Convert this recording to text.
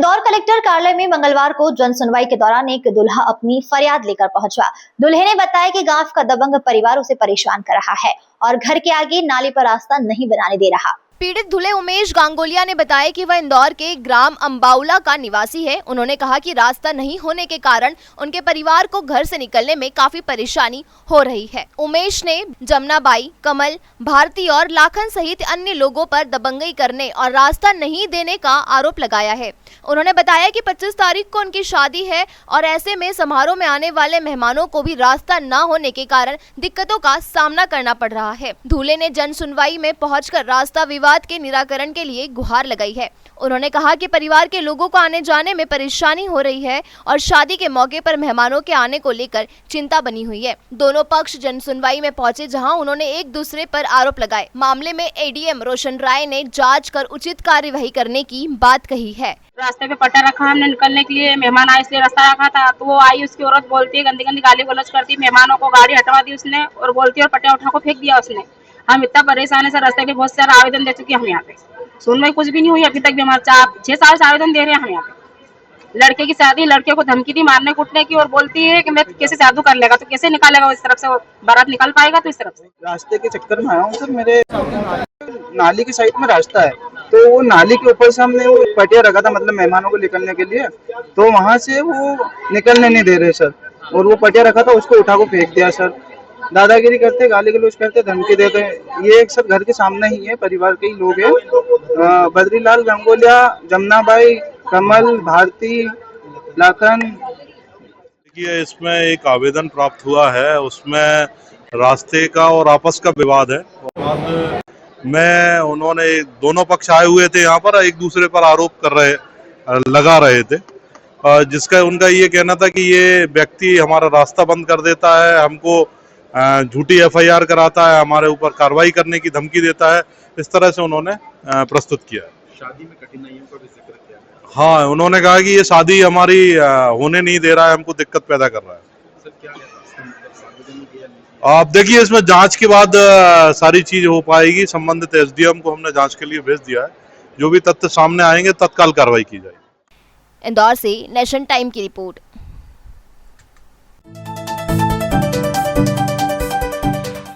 Indore collector कार्यालय में मंगलवार को जन सुनवाई के दौरान एक दुल्हा अपनी फरियाद लेकर पहुंचा। दुल्हे ने बताया कि गांव का दबंग परिवार उसे परेशान कर रहा है और घर के आगे नाले पर रास्ता नहीं बनाने दे रहा। पीड़ित दूल्हे उमेश गांगुलिया ने बताया कि वह इंदौर के ग्राम अंबाउला का निवासी है। उन्होंने कहा कि रास्ता नहीं होने के कारण उनके परिवार को घर से निकलने में काफी परेशानी हो रही है। उमेश ने जमुनाबाई, कमल, भारती और लाखन सहित अन्य लोगों पर दबंगई करने और रास्ता नहीं देने का आरोप लगाया है। उन्होंने बताया कि 25 तारीख को उनकी शादी है और ऐसे में समारोह में आने वाले मेहमानों को भी रास्ता न होने के कारण दिक्कतों का सामना करना पड़ रहा है। दूल्हे ने जन सुनवाई में पहुंचकर रास्ता विवाद के निराकरण के लिए गुहार लगाई है। उन्होंने कहा कि परिवार के लोगों को आने जाने में परेशानी हो रही है और शादी के मौके पर मेहमानों के आने को लेकर चिंता बनी हुई है। दोनों पक्ष जन सुनवाई में पहुंचे, जहां उन्होंने एक दूसरे पर आरोप लगाए। मामले में एडीएम रोशन राय ने जांच कर उचित कार्यवाही करने की बात कही है। रास्ते पे पट्टा रखा हमने निकलने के लिए, मेहमान आए इसलिए रास्ता रखा था। तो वो आई, उसकी औरत बोलती है, गंदी गंदी गाली गलौज करती, मेहमानों को गाड़ी हटवा दी उसने और बोलती है और पट्टा उठा को फेंक दिया उसने। हम इतना परेशान है सर, रास्ते के बहुत सारे आवेदन दे चुके हैं हम यहाँ पे, सुनवाई कुछ भी नहीं हुई अभी तक भी। हमारे 6 साल से आवेदन दे रहे हैं हम यहाँ पे। लड़के की शादी, लड़के को धमकी दी मारने कूटने की और बोलती है कि मैं कैसे जादू कर लेगा, तो कैसे निकालेगा वो, इस तरफ से बारात निकाल पाएगा तो इस तरफ से। रास्ते के चक्कर में आया हूँ सर। मेरे नाली की साइड में रास्ता है, तो वो नाली के ऊपर से हमने वो पटिया रखा था, मतलब मेहमानों को निकलने के लिए, तो वहाँ से वो निकलने नहीं दे रहे सर। और वो पटिया रखा था उसको उठा को फेंक दिया सर। दादागिरी करते, गाली गलौज करते, धमकी देते। ये एक सर घर के सामने ही है, परिवार के ही लोग हैं। बद्रीलाल गंगोलिया, जमुनाबाई, कमल, भारती, लाखन। देखिए, इसमें एक आवेदन प्राप्त हुआ है, उसमें रास्ते का और आपस का विवाद है। मैं उन्होंने दोनों पक्ष आए हुए थे यहाँ पर, एक दूसरे पर आरोप लगा रहे थे, जिसका उनका ये कहना था कि ये व्यक्ति हमारा रास्ता बंद कर देता है, हमको झूठी एफआईआर कराता है, हमारे ऊपर कार्रवाई करने की धमकी देता है। इस तरह से उन्होंने प्रस्तुत किया। शादी में कठिनाइयों का भी जिक्र किया। हाँ, उन्होंने कहा कि ये शादी हमारी होने नहीं दे रहा है, हमको दिक्कत पैदा कर रहा है। सर, क्या आप देखिए, इसमें जांच के बाद सारी चीज हो पाएगी। संबंधित एसडीएम को हमने जांच के लिए भेज दिया है। जो भी तथ्य सामने आएंगे तत्काल कार्रवाई की जाएगी। इंदौर से नेशन टाइम की रिपोर्ट।